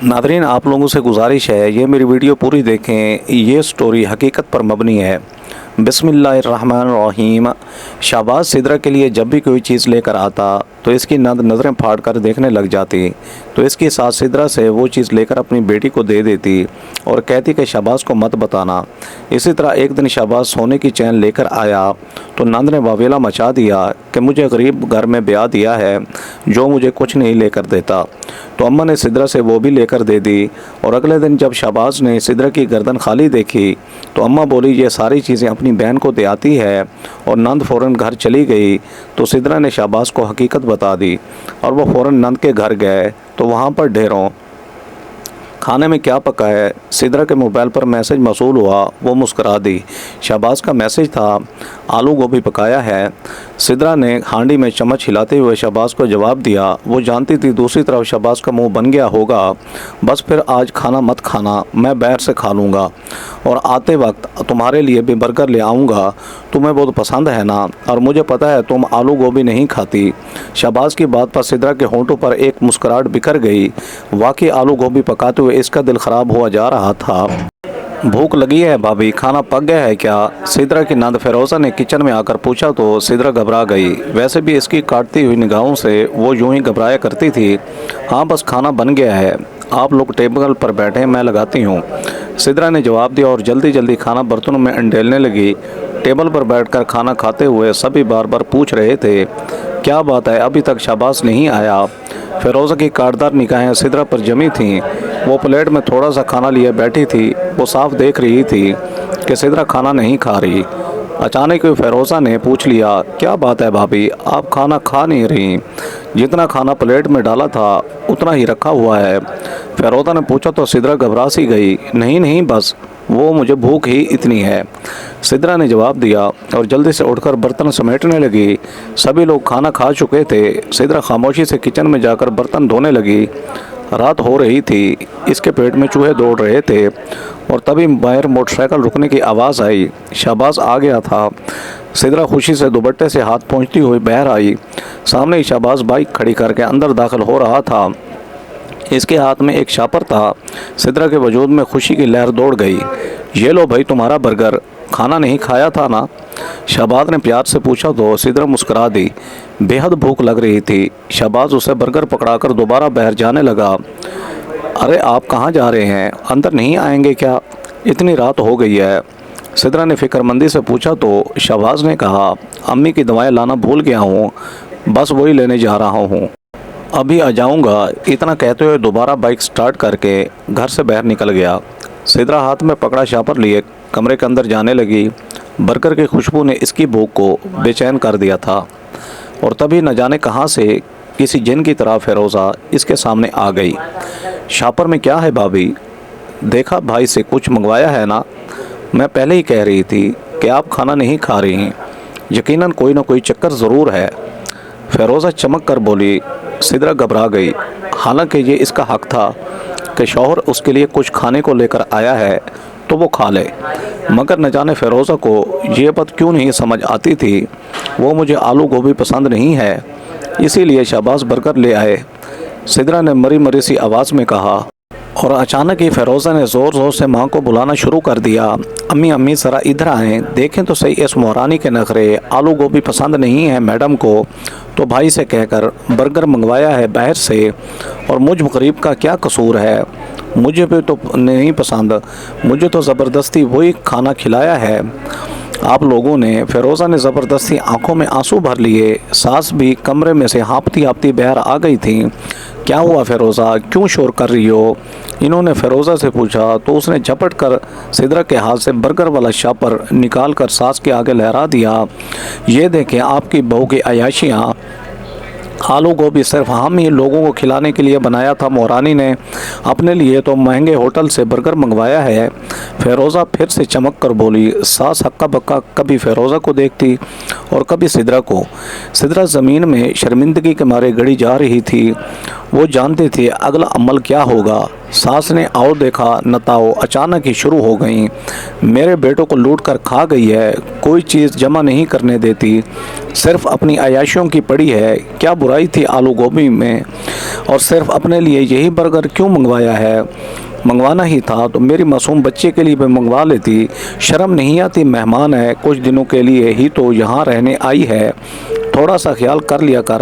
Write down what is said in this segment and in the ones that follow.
Nadreen, आप लोगों से गुजारिश है ये मेरी वीडियो पूरी देखें। ये स्टोरी हकीकत पर मबनी है। बिस्मिल्लाहिर्रहमानिर्रहीम। शाहबाज सिदरा के लिए जब भी कोई चीज़ लेकर आता तो इसकी नज़रें फाड़ कर देखने लग जाती। तो इसकी सास सिदरा से वो चीज़ लेकर अपनी बेटी को दे देती और कहती कि शाहबाज को मत बताना। इसी तरह एक दिन शाहबाज सोने की चैन लेकर आया तो नंद ने वावेला मचा दिया कि मुझे गरीब घर में ब्याह दिया है जो मुझे कुछ नहीं लेकर देता। तो अम्मा ने सिदरा से वो भी लेकर दे दी। और अगले दिन जब शाहबाज ने सिदरा की गर्दन खाली देखी तो अम्मा बोली ये सारी चीज़ें अपनी बहन को दे आती है। और नंद फ़ौरन घर चली गई तो सिदरा ने शाहबाज को हकीकत बता दी और वो फ़ौरन नंद के घर गए तो वहाँ पर ढेरों खाने में क्या पका है। सिदरा के मोबाइल पर मैसेज मौसूल हुआ, वो मुस्करा दी। शाहबाज का मैसेज था आलू गोभी पकाया है। सिदरा ने हांडी में चम्मच हिलाते हुए शाहबाज को जवाब दिया। वो जानती थी दूसरी तरफ शाहबाज का मुंह बन गया होगा। बस फिर आज खाना मत खाना, मैं बाहर से खा लूँगा और आते वक्त तुम्हारे लिए भी बर्गर ले आऊँगा, तुम्हें बहुत पसंद है ना, और मुझे पता है तुम आलू गोभी नहीं खाती। शाहबाज की बात पर सिदरा के होंठों पर एक मुस्कुराहट बिखर गई। वाकई आलू गोभी पकाते हुए इसका दिल ख़राब हुआ जा रहा था। भूख लगी है भाभी, खाना पक गया है क्या? सिदरा की नंद फिरोज़ा ने किचन में आकर पूछा तो सिदरा घबरा गई। वैसे भी इसकी काटती हुई निगाहों से वो यूं ही घबराया करती थी। हाँ बस खाना बन गया है, आप लोग टेबल पर बैठे, मैं लगाती हूँ, सिदरा ने जवाब दिया और जल्दी जल्दी खाना बर्तनों में अंडेलने लगी। टेबल पर बैठकर खाना खाते हुए सभी बार बार पूछ रहे थे क्या बात है, अभी तक शाहबाज नहीं आया। फिरोज़ा की काटदार निगाहें सिदरा पर जमी थीं। वो प्लेट में थोड़ा सा खाना लिए बैठी थी। वो साफ देख रही थी कि सिदरा खाना नहीं खा रही। अचानक फिरोज़ा ने पूछ लिया क्या बात है भाभी, आप खाना खा नहीं रही? जितना खाना प्लेट में डाला था उतना ही रखा हुआ है। फिरोज़ा ने पूछा तो सिदरा घबरा सी गई। नहीं नहीं, बस वो मुझे भूख ही इतनी है, सिदरा ने जवाब दिया और जल्दी से उठकर बर्तन समेटने लगी। सभी लोग खाना खा चुके थे। सिदरा खामोशी से किचन में जाकर बर्तन धोने लगी। रात हो रही थी, इसके पेट में चूहे दौड़ रहे थे और तभी बाहर मोटरसाइकिल रुकने की आवाज़ आई। शाहबाज आ गया था। सिदरा खुशी से दुपट्टे से हाथ पोंछती हुई बाहर आई। सामने ही शाहबाज बाइक खड़ी करके अंदर दाखिल हो रहा था। इसके हाथ में एक शापर था। सिदरा के वजूद में खुशी की लहर दौड़ गई। ये लो भाई तुम्हारा बर्गर, खाना नहीं खाया था ना? शाहबाज ने प्यार से पूछा तो सिदरा मुस्कुरा दी। बेहद भूख लग रही थी। शाहबाज उसे बर्गर पकड़ाकर दोबारा बाहर जाने लगा। अरे आप कहाँ जा रहे हैं, अंदर नहीं आएंगे क्या? इतनी रात हो गई है, सिदरा ने फिक्रमंदी से पूछा तो शाहबाज ने कहा अम्मी की दवाएं लाना भूल गया हूँ, बस वही लेने जा रहा हूँ, अभी आ जाऊँगा। इतना कहते हुए दोबारा बाइक स्टार्ट करके घर से बाहर निकल गया। सिदरा हाथ में पकड़ा शापर लिए कमरे के अंदर जाने लगी। बर्गर की खुशबू ने इसकी भूख को बेचैन कर दिया था और तभी न जाने कहाँ से किसी जिन की तरह फिरोज़ा इसके सामने आ गई। शापर में क्या है भाभी, देखा भाई से कुछ मंगवाया है ना? मैं पहले ही कह रही थी कि आप खाना नहीं खा रही हैं, यकीनन कोई ना कोई चक्कर ज़रूर है, फिरोज़ा चमक कर बोली। सिदरा घबरा गई। हालांकि ये इसका हक था कि शौहर उसके लिए कुछ खाने को लेकर आया है तो वो खा ले, मगर न जाने फिरोज़ा को ये बात क्यों नहीं समझ आती थी। वो मुझे आलू गोभी पसंद नहीं है, इसीलिए शाहबाज बर्गर ले आए, सिदरा ने मरी मरी सी आवाज़ में कहा। और अचानक ही फिरोज़ा ने ज़ोर ज़ोर से माँ को बुलाना शुरू कर दिया। अम्मी अम्मी ज़रा इधर आएँ, देखें तो सही इस मोहरानी के नखरे, आलू गोभी पसंद नहीं है मैडम को तो भाई से कहकर बर्गर मंगवाया है बाहर से, और मुझ गरीब का क्या कसूर है, मुझे भी तो नहीं पसंद, मुझे तो ज़बरदस्ती वही खाना खिलाया है आप लोगों ने। फिरोज़ा ने ज़बरदस्ती आंखों में आंसू भर लिए। सास भी कमरे में से हाँपती हाँपती बाहर आ गई थी। क्या हुआ फिरोज़ा, क्यों शोर कर रही हो? इन्होंने फिरोज़ा से पूछा तो उसने झपट कर सिदरा के हाथ से बर्गर वाला शापर निकाल कर सास के आगे लहरा दिया। ये देखें आपकी बहू की अयाशियाँ, आलू गोभी सिर्फ हम ही लोगों को खिलाने के लिए बनाया था, मोहरानी ने अपने लिए तो महंगे होटल से बर्गर मंगवाया है। फिरोज़ा फिर से चमक कर बोली। सास हक्का बक्का कभी फिरोज़ा को देखती और कभी सिदरा को। सिदरा ज़मीन में शर्मिंदगी के मारे गड़ी जा रही थी। वो जानते थे अगला अमल क्या होगा। सास ने आओ देखा नताओ अचानक ही शुरू हो गई। मेरे बेटों को लूट कर खा गई है, कोई चीज़ जमा नहीं करने देती, صرف اپنی عیاشیوں کی پڑی ہے، کیا برائی تھی آلو گوبھی میں، اور صرف اپنے لیے یہی برگر کیوں منگوایا ہے؟ منگوانا ہی تھا تو میری معصوم بچے کے لیے بھی منگوا لیتی، شرم نہیں آتی؟ مہمان ہے، کچھ دنوں کے لیے ہی تو یہاں رہنے آئی ہے، تھوڑا سا خیال کر لیا کر۔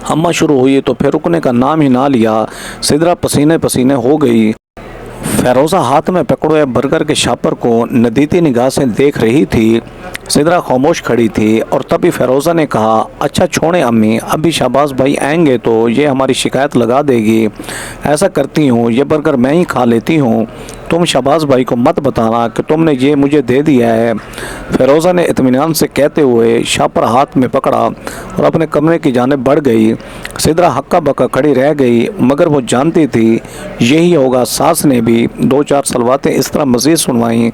اماں شروع ہوئی تو پھر رکنے کا نام ہی نہ لیا۔ سدرا پسینے پسینے ہو گئی۔ فیروزہ ہاتھ میں پکڑے برگر کے شاپر کو ندیتی نگاہ سے دیکھ رہی تھی۔ سدرا خاموش کھڑی تھی اور تبھی فیروزہ نے کہا، اچھا چھوڑیں امی، ابھی شہباز بھائی آئیں گے تو یہ ہماری شکایت لگا دے گی۔ ایسا کرتی ہوں یہ برگر میں ہی کھا لیتی ہوں، تم شہباز بھائی کو مت بتانا کہ تم نے یہ مجھے دے دیا ہے۔ فیروزہ نے اطمینان سے کہتے ہوئے شاپر ہاتھ میں پکڑا اور اپنے کمرے کی جانب بڑھ گئی۔ سدرا ہکا بکا کھڑی رہ گئی، مگر وہ جانتی تھی یہی ہوگا۔ ساس نے بھی دو چار سلواتیں اس طرح مزید سنوائیں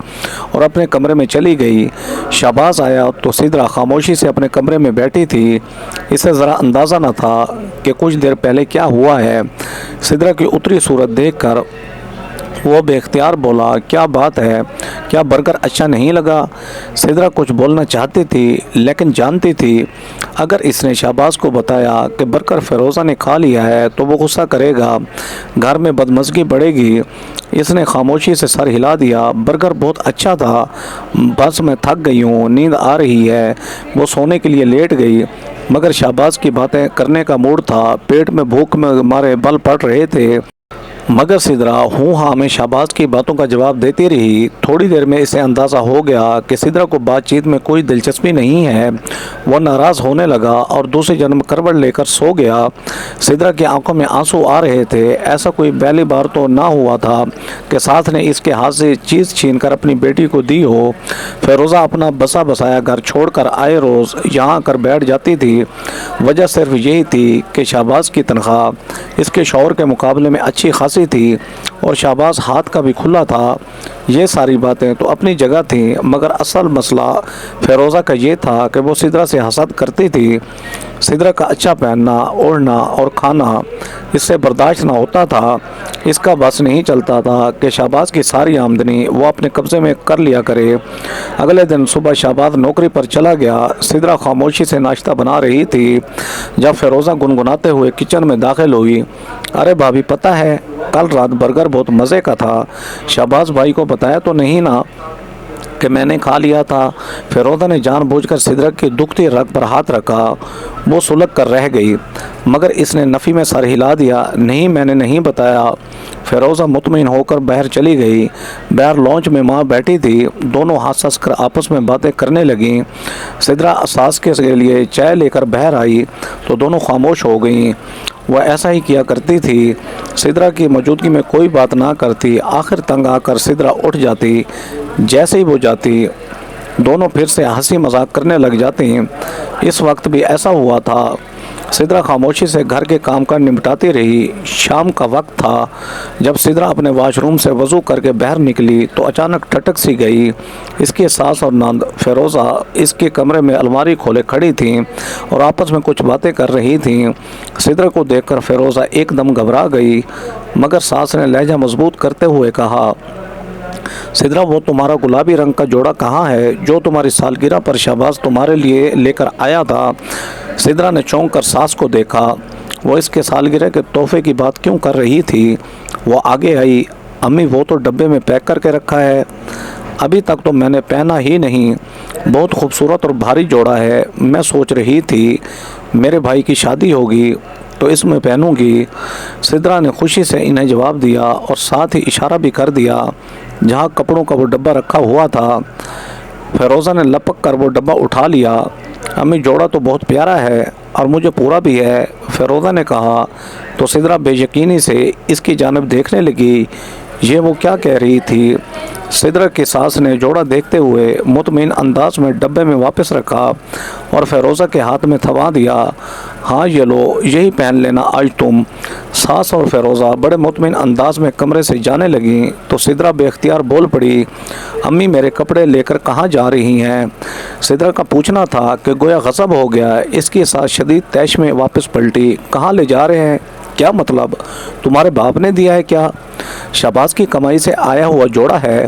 اور اپنے کمرے میں چلی گئی۔ شہباز آیا تو سدرا خاموشی سے اپنے کمرے میں بیٹھی تھی۔ اسے ذرا اندازہ نہ تھا کہ کچھ دیر پہلے کیا ہوا ہے۔ سدرا کی اتری صورت دیکھ کر وہ بے اختیار بولا، کیا بات ہے، کیا برگر اچھا نہیں لگا؟ سدرا کچھ بولنا چاہتی تھی لیکن جانتی تھی اگر اس نے شہباز کو بتایا کہ برگر فیروزہ نے کھا لیا ہے تو وہ غصہ کرے گا، گھر میں بدمزگی بڑھے گی۔ اس نے خاموشی سے سر ہلا دیا۔ برگر بہت اچھا تھا، بس میں تھک گئی ہوں، نیند آ رہی ہے۔ وہ سونے کے لیے لیٹ گئی، مگر شہباز کی باتیں کرنے کا موڈ تھا، پیٹ میں بھوک میں مارے بل پڑ رہے تھے۔ مگر سدرا ہوں ہاں میں شہباز کی باتوں کا جواب دیتی رہی۔ تھوڑی دیر میں اسے اندازہ ہو گیا کہ سدرا کو بات چیت میں کوئی دلچسپی نہیں ہے۔ وہ ناراض ہونے لگا اور دوسری جانب کروٹ لے کر سو گیا۔ سدرا کی آنکھوں میں آنسو آ رہے تھے۔ ایسا کوئی پہلی بار تو نہ ہوا تھا کہ ساتھ نے اس کے ہاتھ سے چیز چھین کر اپنی بیٹی کو دی ہو۔ فیروزہ اپنا بسا بسایا گھر چھوڑ کر آئے روز یہاں کر بیٹھ جاتی تھی۔ وجہ صرف یہی تھی کہ شہباز کی تنخواہ اس کے شوہر کے مقابلے میں اچھی خاصی تھی اور شہباز ہاتھ کا بھی کھلا تھا۔ یہ ساری باتیں تو اپنی جگہ تھیں، مگر اصل مسئلہ فیروزہ کا یہ تھا کہ وہ سدرا سے حسد کرتی تھی۔ سدرا کا اچھا پہننا، اوڑھنا اور کھانا اس سے برداشت نہ ہوتا تھا۔ اس کا بس نہیں چلتا تھا کہ شہباز کی ساری آمدنی وہ اپنے قبضے میں کر لیا کرے۔ اگلے دن صبح شہباز نوکری پر چلا گیا۔ سدرا خاموشی سے ناشتہ بنا رہی تھی جب فیروزہ گنگناتے ہوئے کچن میں داخل ہوئی۔ ارے بھابھی، پتہ ہے کل رات برگر بہت مزے کا تھا، شہباز بھائی کو بتایا تو نہیں نا کہ میں نے کھا لیا تھا؟ فیروزہ نے جان بوجھ کر سدرا کی دکھتی رگ پر ہاتھ رکھا۔ وہ سلگ کر رہ گئی، مگر اس نے نفی میں سر ہلا دیا، نہیں میں نے نہیں بتایا۔ فیروزہ مطمئن ہو کر باہر چلی گئی۔ باہر لانچ میں ماں بیٹھی تھی، دونوں ہنس ہنس کر آپس میں باتیں کرنے لگیں۔ سدرا ساس کے لیے چائے لے کر باہر آئی تو دونوں خاموش ہو گئیں۔ وہ ایسا ہی کیا کرتی تھی، سدرا کی موجودگی میں کوئی بات نہ کرتی۔ آخر تنگ آ کر سدرا اٹھ جاتی۔ جیسے ہی وہ جاتی دونوں پھر سے ہنسی مذاق کرنے لگ جاتے ہیں۔ اس وقت بھی ایسا ہوا تھا۔ سدرا خاموشی سے گھر کے کام کاج نمٹاتی رہی۔ شام کا وقت تھا۔ جب سدرا اپنے واش روم سے وضو کر کے باہر نکلی تو اچانک ٹھٹک سی گئی۔ اس کی ساس اور نند فیروزہ اس کے کمرے میں الماری کھولے کھڑی تھیں اور آپس میں کچھ باتیں کر رہی تھیں۔ سدرا کو دیکھ کر فیروزہ ایک دم گھبرا گئی، مگر ساس نے لہجہ مضبوط کرتے ہوئے کہا، سدرا وہ تمہارا گلابی رنگ کا جوڑا کہاں ہے جو تمہاری سالگرہ پر شہباز تمہارے لیے لے کر آیا تھا؟ سدرا نے چونک کر ساس کو دیکھا۔ وہ اس کے سالگرہ کے تحفے کی بات کیوں کر رہی تھی؟ وہ آگے آئی، امی وہ تو ڈبے میں پیک کر کے رکھا ہے، ابھی تک تو میں نے پہنا ہی نہیں، بہت خوبصورت اور بھاری جوڑا ہے، میں سوچ رہی تھی میرے بھائی کی شادی ہوگی تو اس میں پہنوں گی۔ سدرا نے خوشی سے انہیں جواب دیا اور ساتھ ہی اشارہ بھی کر دیا جہاں کپڑوں کا وہ ڈبہ رکھا ہوا تھا۔ فیروزہ نے لپک کر وہ ڈبہ اٹھا لیا۔ امی جوڑا تو بہت پیارا ہے اور مجھے پورا بھی ہے، فیروزہ نے کہا تو سدرا بے یقینی سے اس کی جانب دیکھنے لگی۔ یہ وہ کیا کہہ رہی تھی؟ سدرا کی ساس نے جوڑا دیکھتے ہوئے مطمئن انداز میں ڈبے میں واپس رکھا اور فیروزہ کے ہاتھ میں تھما دیا۔ ہاں یہ لو، یہی پہن لینا آج تم۔ ساس اور فیروزہ بڑے مطمئن انداز میں کمرے سے جانے لگیں تو سدرا بے اختیار بول پڑی، امی میرے کپڑے لے کر کہاں جا رہی ہیں؟ سدرا کا پوچھنا تھا کہ گویا غضب ہو گیا۔ اس کی ساس شدید طیش میں واپس پلٹی، کہاں لے جا رہے ہیں؟ کیا مطلب؟ تمہارے باپ نے دیا ہے کیا؟ شہباز کی کمائی سے آیا ہوا جوڑا ہے،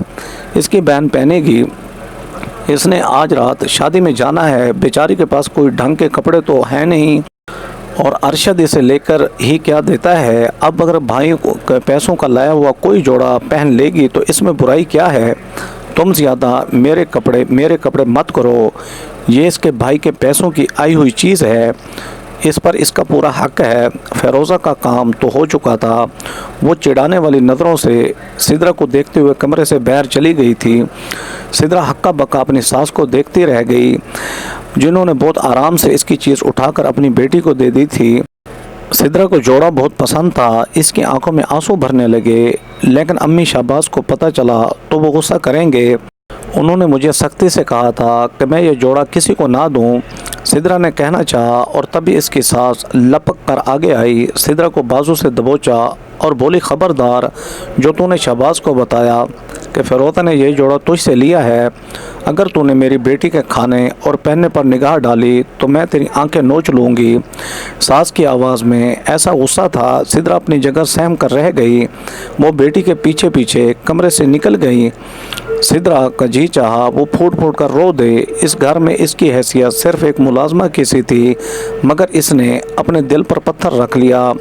اس کی بہن پہنے گی، اس نے آج رات شادی میں جانا ہے، بیچاری کے پاس کوئی ڈھنگ کے کپڑے تو ہیں نہیں، اور ارشد اسے لے کر ہی کیا دیتا ہے۔ اب اگر بھائیوں کو پیسوں کا لایا ہوا کوئی جوڑا پہن لے گی تو اس میں برائی کیا ہے؟ تم زیادہ میرے کپڑے مت کرو، یہ اس کے بھائی کے پیسوں کی آئی ہوئی چیز ہے، اس پر اس کا پورا حق ہے۔ فیروزہ کا کام تو ہو چکا تھا، وہ چڑھانے والی نظروں سے سدرا کو دیکھتے ہوئے کمرے سے باہر چلی گئی تھی۔ سدرا ہکا بکا اپنی ساس کو دیکھتی رہ گئی، جنہوں نے بہت آرام سے اس کی چیز اٹھا کر اپنی بیٹی کو دے دی تھی۔ سدرا کو جوڑا بہت پسند تھا، اس کی آنکھوں میں آنسو بھرنے لگے، لیکن امی شہباز کو پتہ چلا تو وہ غصہ کریں گے۔ انہوں نے مجھے سختی سے کہا تھا کہ میں یہ جوڑا کسی کو نہ دوں، سدرا نے کہنا چاہا، اور تبھی اس کی ساس لپک کر آگے آئی، سدرا کو بازو سے دبوچا اور بولی، خبردار، جو تو نے شہباز کو بتایا کہ فیروزہ نے یہ جوڑا تجھ سے لیا ہے، اگر تو نے میری بیٹی کے کھانے اور پہننے پر نگاہ ڈالی تو میں تیری آنکھیں نوچ لوں گی۔ ساس کی آواز میں ایسا غصہ تھا، سدرا اپنی جگہ سہم کر رہ گئی، وہ بیٹی کے پیچھے پیچھے کمرے سے نکل گئی۔ سدرا کا جی چاہا وہ پھوٹ پھوٹ کر رو دے، اس گھر میں اس کی حیثیت صرف ایک ملازمہ کی سی تھی، مگر اس نے اپنے دل پر پتھر رکھ لیا۔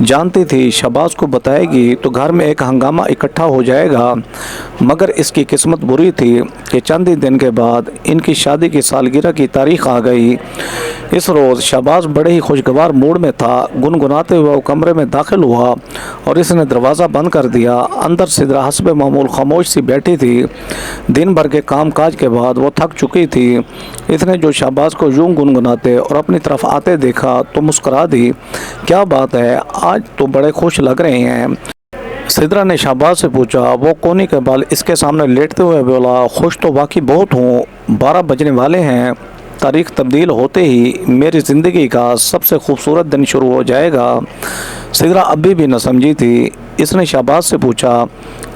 جانتی تھی شہباز کو بتائے گی تو گھر میں ایک ہنگامہ اکٹھا ہو جائے گا، مگر اس کی قسمت بری تھی کہ چند ہی دن کے بعد ان کی شادی کی سالگرہ کی تاریخ آ گئی۔ اس روز شہباز بڑے ہی خوشگوار موڈ میں تھا، گنگناتے ہوئے وہ کمرے میں داخل ہوا اور اس نے دروازہ بند کر دیا۔ اندر سدرا حسب معمول خاموش سی بیٹھی تھی، دن بھر کے کام کاج کے بعد وہ تھک چکی تھی۔ اس نے جو شہباز کو یوں گنگناتے اور اپنی طرف آتے دیکھا تو مسکرا دی، کیا بات ہے، آج تو بڑے خوش لگ رہے ہیں۔ سدرا نے شہباز سے پوچھا، وہ کونی کے بال اس کے سامنے لیٹتے ہوئے بولا، خوش تو واقعی بہت ہوں، 12 بجنے والے ہیں، تاریخ تبدیل ہوتے ہی میری زندگی کا سب سے خوبصورت دن شروع ہو جائے گا۔ سدرا ابھی بھی نہ سمجھی تھی، اس نے شہباز سے پوچھا،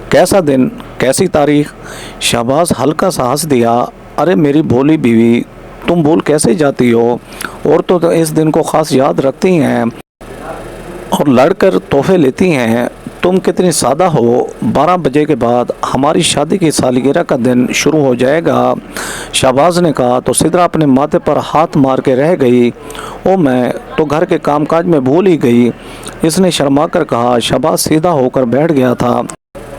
کیسا دن، کیسی تاریخ؟ شہباز ہلکا سا ہنس دیا، ارے میری بھولی بیوی، تم بھول کیسے جاتی ہو، عورتوں تو اس دن کو خاص یاد رکھتی ہیں اور لڑ کر تحفے لیتی ہیں، تم کتنی سادہ ہو، 12 بجے کے بعد ہماری شادی کی سالگرہ کا دن شروع ہو جائے گا۔ شہباز نے کہا تو سدرا اپنے ماتھے پر ہاتھ مار کے رہ گئی، او میں تو گھر کے کام کاج میں بھول ہی گئی، اس نے شرما کر کہا۔ شہباز سیدھا ہو کر بیٹھ گیا تھا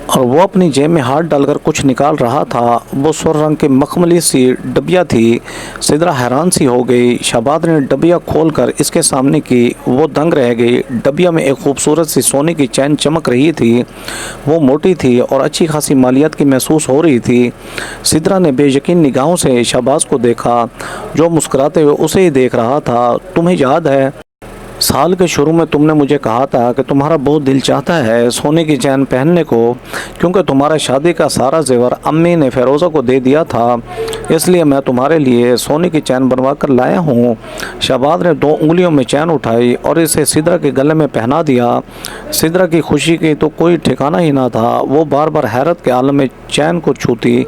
اور وہ اپنی جیب میں ہاتھ ڈال کر کچھ نکال رہا تھا، وہ سر رنگ کی مخملی سی ڈبیا تھی۔ سدرا حیران سی ہو گئی، شہباز نے ڈبیا کھول کر اس کے سامنے کی، وہ دنگ رہ گئی۔ ڈبیا میں ایک خوبصورت سی سونے کی چین چمک رہی تھی، وہ موٹی تھی اور اچھی خاصی مالیت کی محسوس ہو رہی تھی۔ سدرا نے بے یقین نگاہوں سے شہباز کو دیکھا، جو مسکراتے ہوئے اسے ہی دیکھ رہا تھا، تمہیں یاد ہے سال کے شروع میں تم نے مجھے کہا تھا کہ تمہارا بہت دل چاہتا ہے سونے کی چین پہننے کو، کیونکہ تمہارا شادی کا سارا زیور امی نے فیروزہ کو دے دیا تھا، اس لیے میں تمہارے لیے سونے کی چین بنوا کر لایا ہوں۔ شہباز نے 2 انگلیوں میں چین اٹھائی اور اسے سدرا کے گلے میں پہنا دیا۔ سدرا کی خوشی کی تو کوئی ٹھکانہ ہی نہ تھا، وہ بار بار حیرت کے عالم میں چین کو چھوتی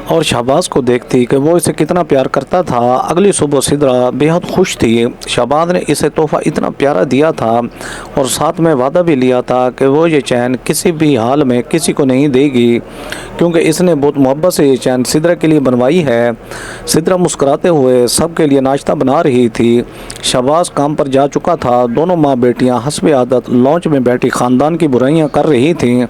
اور شہباز کو دیکھتی کہ وہ اسے کتنا پیار کرتا تھا۔ اگلی صبح سدرا بے حد خوش تھی، شہباز نے اسے تحفہ اتنا پیارا دیا تھا اور ساتھ میں وعدہ بھی لیا تھا کہ وہ یہ چین کسی بھی حال میں کسی کو نہیں دے گی، کیونکہ اس نے بہت محبت سے یہ چین سدرا کے لیے بنوائی ہے۔ سدرا مسکراتے ہوئے سب کے لیے ناشتہ بنا رہی تھی، شہباز کام پر جا چکا تھا، دونوں ماں بیٹیاں حسب عادت لانچ میں بیٹھی خاندان کی برائیاں کر رہی تھیں۔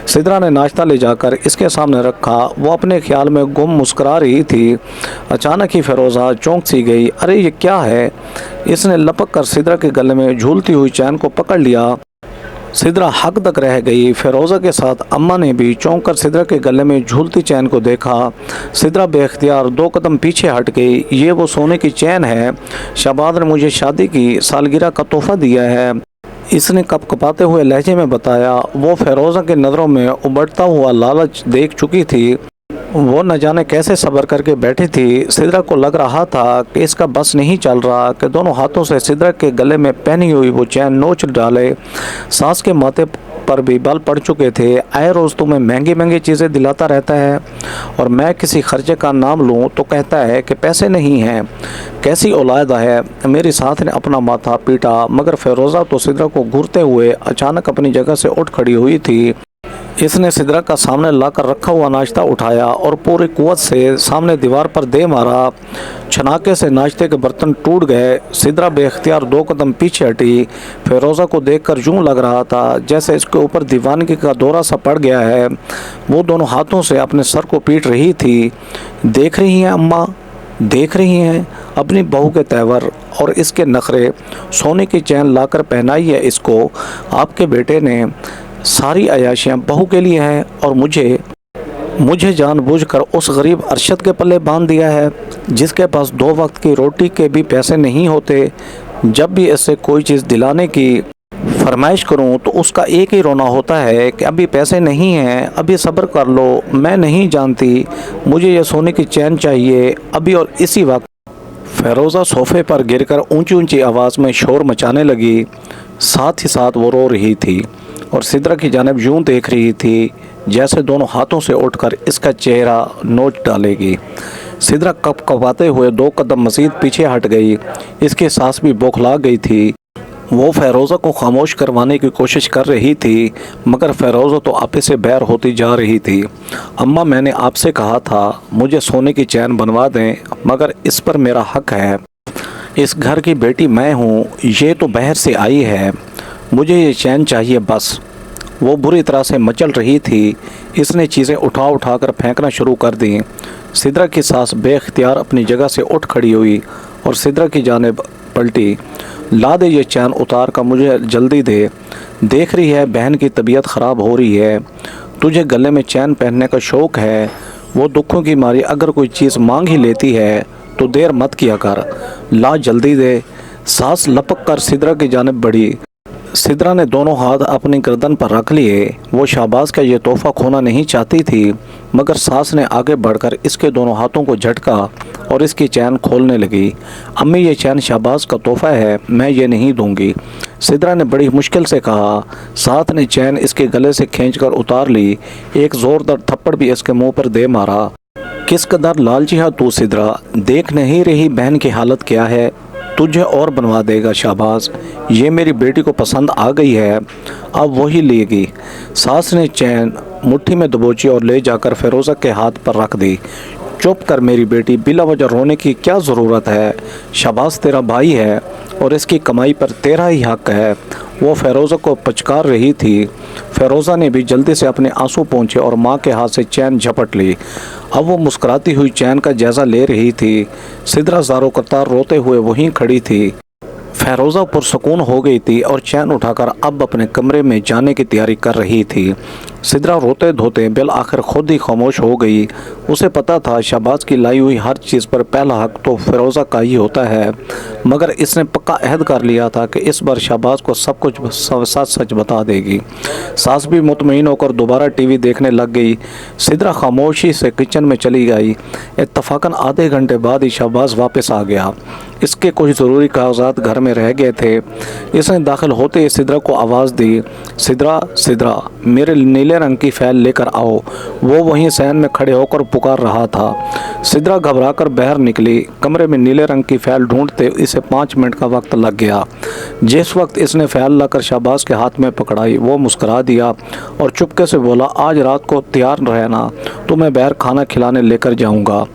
سدرا نے ناشتہ لے جا کر اس کے سامنے رکھا، وہ اپنے خیال میں گم مسکرا رہی تھی۔ اچانک ہی فیروزہ چونک سی گئی، ارے یہ کیا ہے؟ اس نے لپک کر سدرا کے گلے میں جھولتی ہوئی چین کو پکڑ لیا۔ سدرا حق تک رہ گئی، فیروزہ کے ساتھ اماں نے بھی چونک کر سدرا کے گلے میں جھولتی چین کو دیکھا۔ سدرا بے اختیار 2 قدم پیچھے ہٹ گئی، یہ وہ سونے کی چین ہے، شہباز نے مجھے شادی کی سالگرہ کا تحفہ دیا ہے، اس نے کپ کپاتے ہوئے لہجے میں بتایا۔ وہ فیروزہ کی نظروں میں ابھرتا ہوا لالچ دیکھ چکی تھی، وہ نہ جانے کیسے صبر کر کے بیٹھی تھی۔ سدرا کو لگ رہا تھا کہ اس کا بس نہیں چل رہا کہ دونوں ہاتھوں سے سدرا کے گلے میں پہنی ہوئی وہ چین نوچ ڈالے۔ ساس کے ماتھے پر بھی بال پڑ چکے تھے، آئے روز تمہیں مہنگی مہنگی چیزیں دلاتا رہتا ہے اور میں کسی خرچے کا نام لوں تو کہتا ہے کہ پیسے نہیں ہیں، کیسی اولاد ہے۔ میری ساتھ نے اپنا ماتھا پیٹا، مگر فیروزہ تو سدرا کو گھورتے ہوئے اچانک اپنی جگہ سے اٹھ کھڑی ہوئی تھی۔ इसने सिदरा का सामने लाकर रखा हुआ नाश्ता उठाया और पूरी कुव्वत से सामने दीवार पर दे मारा। छनाके से नाश्ते के बर्तन टूट गए। सिदरा बेख्तियार 2 कदम पीछे हटी। फ़िरोज़ा को देखकर यूं लग रहा था जैसे इसके ऊपर दीवानगी का दौरा सा पड़ गया है। वो दोनों हाथों से अपने सर को पीट रही थी। देख रही हैं अम्मा, देख रही हैं अपनी बहू के तेवर और इसके नखरे। सोने की चैन लाकर पहनाई है इसको। आपके बेटे ने सारी अयाशियाँ बहू के लिए हैं और मुझे जानबूझकर उस गरीब अरशद के पल्ले बांध दिया है जिसके पास 2 वक्त की रोटी के भी पैसे नहीं होते। जब भी इससे कोई चीज़ दिलाने की फरमाइश करूं तो उसका एक ही रोना होता है कि अभी पैसे नहीं हैं, अभी सब्र कर लो, मैं नहीं जानती, मुझे ये सोने की चैन चाहिए अभी और इसी वक्त। फ़िरोज़ा सोफ़े पर गिरकर ऊंची ऊंची आवाज़ में शोर मचाने लगी। साथ ही साथ वो रो रही थी और सिदरा की जानिब यूं देख रही थी जैसे दोनों हाथों से उठकर इसका चेहरा नोच डालेगी। सिदरा कपकपाते हुए 2 कदम मज़ीद पीछे हट गई। इसकी सांस भी बौखला गई थी। वो फ़िरोज़ा को खामोश करवाने की कोशिश कर रही थी मगर फ़िरोज़ा तो आपे से बैर होती जा रही थी। अम्मा, मैंने आपसे कहा था मुझे सोने की चैन बनवा दें मगर इस पर मेरा हक है। इस घर की बेटी मैं हूँ, ये तो बाहर से आई है, मुझे ये चैन चाहिए बस। वो बुरी तरह से मचल रही थी। इसने चीज़ें उठा कर फेंकना शुरू कर दी। सिदरा की सास बेख्तियार अपनी जगह से उठ खड़ी हुई और सिदरा की जानिब पलटी। ला दे ये चैन उतार कर, मुझे जल्दी दे। देख रही है बहन की तबीयत ख़राब हो रही है, तुझे गले में चैन पहनने का शौक़ है। वो दुखों की मारी अगर कोई चीज़ मांग ही लेती है तो देर मत किया कर, ला जल्दी दे। सास लपक कर सिदरा की जानिब बढ़ी। सिदरा ने दोनों हाथ अपनी गर्दन पर रख लिए। वो शाहबाज का ये तोहफ़ा खोना नहीं चाहती थी मगर सास ने आगे बढ़कर इसके दोनों हाथों को झटका और इसकी चैन खोलने लगी। अम्मी, ये चैन शाहबाज का तोहफ़ा है, मैं ये नहीं दूंगी, सिदरा ने बड़ी मुश्किल से कहा। साथ ने चैन इसके गले से खींचकर उतार ली। एक ज़ोरदार थप्पड़ भी इसके मुंह पर दे मारा। किस कदर लालची है तू सिदरा, देख नहीं रही बहन की हालत क्या है, तुझे और बनवा देगा शाहबाज, ये मेरी बेटी को पसंद आ गई है, अब वही लेगी। सास ने चैन मुट्ठी में दबोची और ले जाकर फ़िरोज़ा के हाथ पर रख दी। चुप कर मेरी बेटी, बिला वजह रोने की क्या ज़रूरत है, शाहबाज तेरा भाई है और इसकी कमाई पर तेरा ही हक है। वो फ़िरोज़ा को पचकार रही थी। फ़िरोज़ा ने भी जल्दी से अपने आंसू पोंछे और माँ के हाथ से चैन झपट ली। अब वो मुस्कुराती हुई चैन का जायज़ा ले रही थी। सिदरा ज़ारो कतार रोते हुए वहीं खड़ी थी। फ़िरोज़ा पुरसकून हो गई थी और चैन उठाकर अब अपने कमरे में जाने की तैयारी कर रही थी। सिदरा रोते धोते बिल आखिर खुद ही खामोश हो गई। उसे पता था शाहबाज की लाई हुई हर चीज़ पर पहला हक तो फ़िरोज़ा का ही होता है मगर इसने पक्का अहद कर लिया था कि इस बार शाहबाज को सब कुछ सच सच बता देगी। सास भी मुतमईन होकर दोबारा टीवी देखने लग गई। सिदरा खामोशी से किचन में चली गई। इत्तफाकन आधे घंटे बाद ही शाहबाज वापस आ गया। इसके कुछ ज़रूरी कागजात घर में रह गए थे। इसने दाखिल होते ही सिदरा को आवाज़ दी, सिदरा सिदरा, मेरे नीले रंग की फ़ाइल लेकर आओ। वो वहीं सहन में खड़े होकर पुकार रहा था। सिदरा घबराकर बाहर निकली। कमरे में नीले रंग की फ़ाइल ढूंढते इसे 5 मिनट का वक्त लग गया। जिस वक्त इसने फ़ाइल लाकर शाहबाज के हाथ में पकड़ाई वो मुस्कुरा दिया और चुपके से बोला, आज रात को तैयार रहना, तो मैं बाहर खाना खिलाने लेकर जाऊँगा।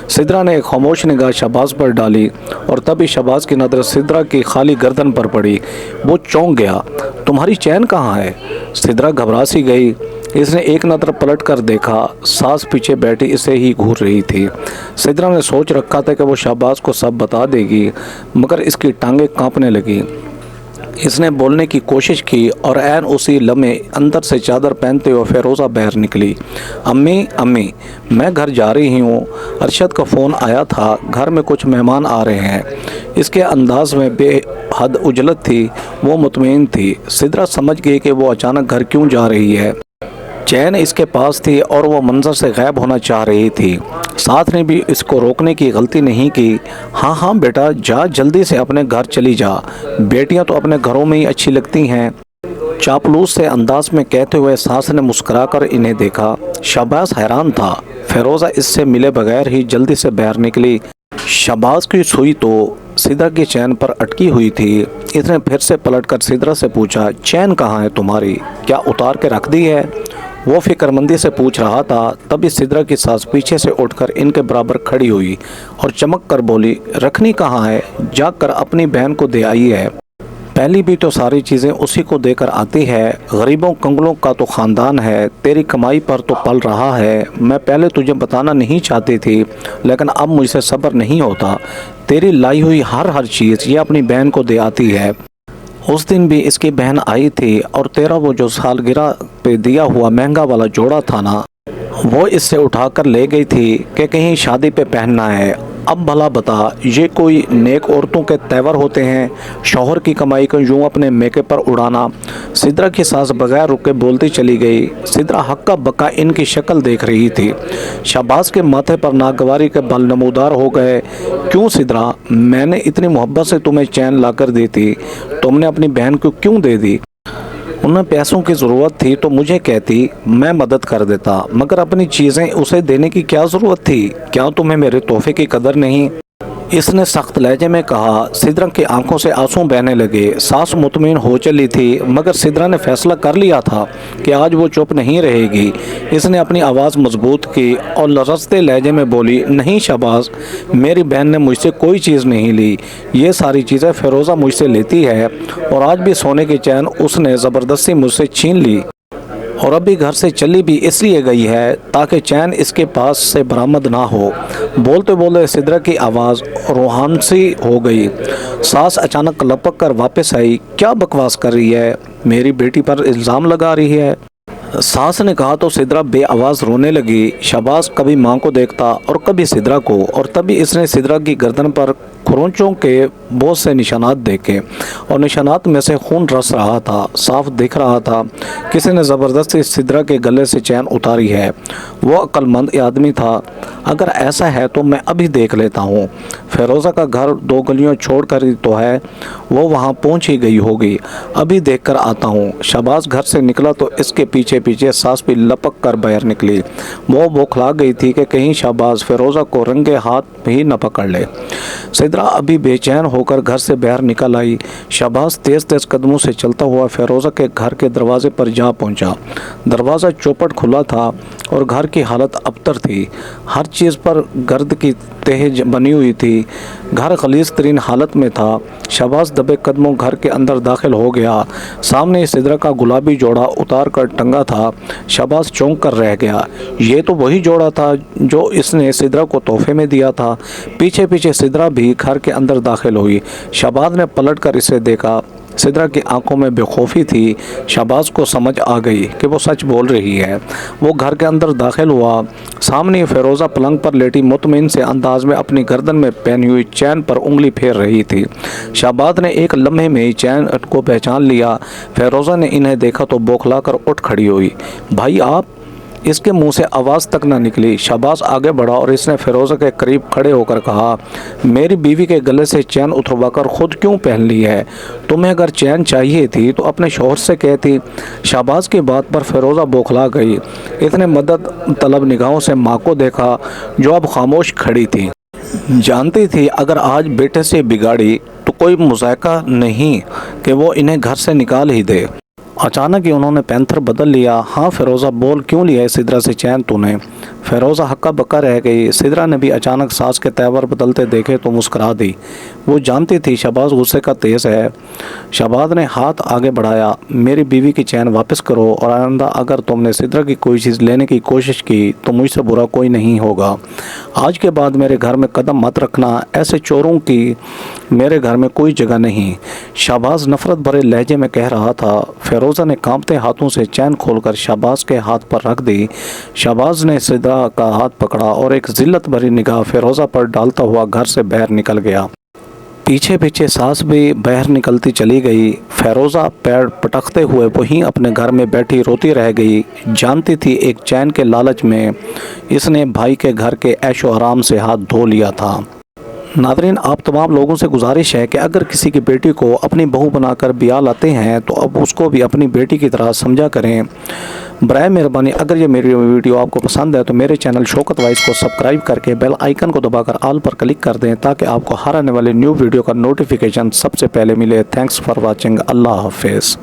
सिदरा ने एक खामोश निगाह शाहबाज पर डाली और तभी शाहबाज की नज़र सिदरा की खाली गर्दन पर पड़ी। वो चौंक गया, तुम्हारी चैन कहाँ है? सिदरा घबरा सी गई। इसने एक नज़र पलट कर देखा, सास पीछे बैठी इसे ही घूर रही थी। सिदरा ने सोच रखा था कि वो शाहबाज को सब बता देगी मगर इसकी टांगें कांपने लगी। इसने बोलने की कोशिश की और ऐन उसी लम्हे अंदर से चादर पहनते हुए फ़िरोज़ा बाहर निकली। अम्मी अम्मी, मैं घर जा रही हूँ, अरशद का फ़ोन आया था, घर में कुछ मेहमान आ रहे हैं। इसके अंदाज में बेहद उजलत थी। वो मुतमईन थी। सिदरा समझ गई कि वो अचानक घर क्यों जा रही है। चैन इसके पास थी और वो मंजर से गायब होना चाह रही थी। साथ ने भी इसको रोकने की गलती नहीं की। हाँ हाँ बेटा, जा जल्दी से अपने घर चली जा, बेटियां तो अपने घरों में ही अच्छी लगती हैं, चापलूस से अंदाज में कहते हुए सास ने मुस्कुराकर इन्हें देखा। शाहबाज हैरान था। फ़िरोज़ा इससे मिले बगैर ही जल्दी से बाहर निकली। शाहबाज की सुई तो सिदरा की चैन पर अटकी हुई थी। इसने फिर से पलटकर सिदरा से पूछा, चैन कहाँ है तुम्हारी, क्या उतार के रख दी है? वो फिक्रमंदी से पूछ रहा था, तभी सिद्रा की सास पीछे से उठकर इनके बराबर खड़ी हुई और चमक कर बोली, रखनी कहाँ है, जाकर अपनी बहन को दे आई है। पहली भी तो सारी चीज़ें उसी को देकर आती है। गरीबों कंगलों का तो ख़ानदान है, तेरी कमाई पर तो पल रहा है। मैं पहले तुझे बताना नहीं चाहती थी, लेकिन अब मुझसे सब्र नहीं होता। तेरी लाई हुई हर चीज़ ये अपनी बहन को दे आती है। उस दिन भी इसकी बहन आई थी और तेरा वो जो सालगिरह पे दिया हुआ महंगा वाला जोड़ा था ना, वो इससे उठाकर ले गई थी कि कहीं शादी पे पहनना है। अब भला बता, ये कोई नेक औरतों के तेवर होते हैं, शौहर की कमाई को यूं अपने मेके पर उड़ाना। सिद्रा की सास बगैर रुके बोलती चली गई। सिद्रा हक्का बक्का इनकी शक्ल देख रही थी। शहबाज के माथे पर नागवारी के बल नमूदार हो गए। क्यों सिद्रा, मैंने इतनी मोहब्बत से तुम्हें चैन लाकर दी थी, तुमने अपनी बहन को क्यों दे दी? उन्हें पैसों की ज़रूरत थी तो मुझे कहती, मैं मदद कर देता, मगर अपनी चीज़ें उसे देने की क्या ज़रूरत थी? क्या तुम्हें मेरे तोहफे की कदर नहीं? इसने सख्त लहजे में कहा। सिद्रा की आंखों से आंसू बहने लगे। सास मुतमिन हो चली थी, मगर सिद्रा ने फैसला कर लिया था कि आज वो चुप नहीं रहेगी। इसने अपनी आवाज़ मजबूत की और लरजते लहजे में बोली, नहीं शहबाज, मेरी बहन ने मुझसे कोई चीज़ नहीं ली। ये सारी चीज़ें फ़िरोज़ा मुझसे लेती है और आज भी सोने की चैन उसने ज़बरदस्ती मुझसे छीन ली और अभी घर से चली भी इसलिए गई है ताकि चैन इसके पास से बरामद ना हो। बोलते बोलते सिद्रा की आवाज़ रूहानसी हो गई। सास अचानक लपक कर वापस आई। क्या बकवास कर रही है, मेरी बेटी पर इल्ज़ाम लगा रही है? सास ने कहा तो सिद्रा बेआवाज़ रोने लगी। शहबाज कभी माँ को देखता और कभी सिद्रा को, और तभी इसने सिद्रा की गर्दन पर खरोंचों के बहुत से निशानात देखे और निशानात में से खून रस रहा था, साफ दिख रहा था। किसी ने ज़बरदस्ती सिद्रा के गले से चैन उतारी है। वो अक्लमंद आदमी था। अगर ऐसा है तो मैं अभी देख लेता हूँ। फ़िरोज़ा का घर 2 गलियों छोड़ कर ही तो है, वो वहाँ पहुँच ही गई होगी। अभी देख कर आता हूँ। शहबाज घर से निकला तो इसके पीछे पीछे सास भी लपक कर बाहर निकली। वो बौखला गई थी कि कहीं शहबाज फ़िरोज़ा को रंगे हाथ भी न पकड़ ले। सिद्रा अभी बेचैन होकर घर से बाहर निकल आई। शहबाज तेज़ तेज़ कदमों से चलता हुआ फ़िरोज़ा के घर के दरवाजे पर जा पहुंचा। दरवाज़ा चौपट खुला था और घर की हालत अबतर थी। हर चीज़ पर गर्द की तह बनी हुई थी। घर गलीज़ तरीन हालत में था। शहबाज दबे कदमों घर के अंदर दाखिल हो गया। सामने सिद्रा का गुलाबी जोड़ा उतार कर टंगा था। शहबाज चौंक कर रह गया। ये तो वही जोड़ा था जो इसने सिद्रा को तोहफे में दिया था। पीछे पीछे सिद्रा भी घर के अंदर दाखिल हुई। शहबाज ने पलट कर इसे देखा। सिद्रा की आंखों में बेखौफी थी। शहबाज को समझ आ गई कि वो सच बोल रही है। वो घर के अंदर दाखिल हुआ। सामने फ़िरोज़ा पलंग पर लेटी मुतमिन से अंदाज में अपनी गर्दन में पहनी हुई चैन पर उंगली फेर रही थी। शहबाज ने एक लम्हे में ही चैन को पहचान लिया। फ़िरोज़ा ने इन्हें देखा तो बौखला कर उठ खड़ी हुई। भाई आप? इसके मुंह से आवाज़ तक न निकली। शहबाज आगे बढ़ा और इसने फ़िरोज़ा के करीब खड़े होकर कहा, मेरी बीवी के गले से चैन उतरवाकर खुद क्यों पहन ली है? तुम्हें अगर चैन चाहिए थी तो अपने शौहर से कहती। शहबाज की बात पर फ़िरोज़ा बौखला गई। इसने मदद तलब निगाहों से माँ को देखा जो अब खामोश खड़ी थी। जानती थी अगर आज बेटे से बिगाड़ी तो कोई मुज़ायका नहीं कि वो इन्हें घर से निकाल ही दे। अचानक ही उन्होंने पैंथर बदल लिया। हाँ फ़िरोज़ा, बोल, क्यों लिया है सिद्रा से चैन तूने? फ़िरोज़ा हक्का बक्का रह गई। सिद्रा ने भी अचानक सास के तेवर बदलते देखे तो मुस्करा दी। वो जानती थी शहबाज गुस्से का तेज़ है। शहबाज ने हाथ आगे बढ़ाया। मेरी बीवी की चैन वापस करो और आइंदा अगर तुमने सिद्रा की कोई चीज़ लेने की कोशिश की तो मुझसे बुरा कोई नहीं होगा। आज के बाद मेरे घर में कदम मत रखना। ऐसे चोरों की मेरे घर में कोई जगह नहीं। शहबाज नफ़रत भरे लहजे में कह रहा था। फ़िरोज़ा ने कांपते हाथों से चैन खोलकर शहबाज के हाथ पर रख दी। शहबाज ने सिद्रा का हाथ पकड़ा और एक जिल्लत भरी निगाह फ़िरोज़ा पर डालता हुआ घर से बाहर निकल गया। पीछे पीछे सास भी बाहर निकलती चली गई। फ़िरोज़ा पैर पटकते हुए वहीं अपने घर में बैठी रोती रह गई। जानती थी एक चैन के लालच में इसने भाई के घर के ऐशो आराम से हाथ धो लिया था। नाज़रीन, आप तमाम लोगों से गुजारिश है कि अगर किसी की बेटी को अपनी बहू बनाकर ब्याह लाते हैं तो अब उसको भी अपनी बेटी की तरह समझा करें। बराए मेहरबानी अगर ये मेरी वीडियो आपको पसंद है तो मेरे चैनल शौकत वाइज को सब्सक्राइब करके बेल आइकन को दबाकर ऑल पर क्लिक कर दें ताकि आपको हर आने वाले न्यू वीडियो का नोटिफिकेशन सबसे पहले मिले। Thanks for watching. अल्लाह हाफिज़।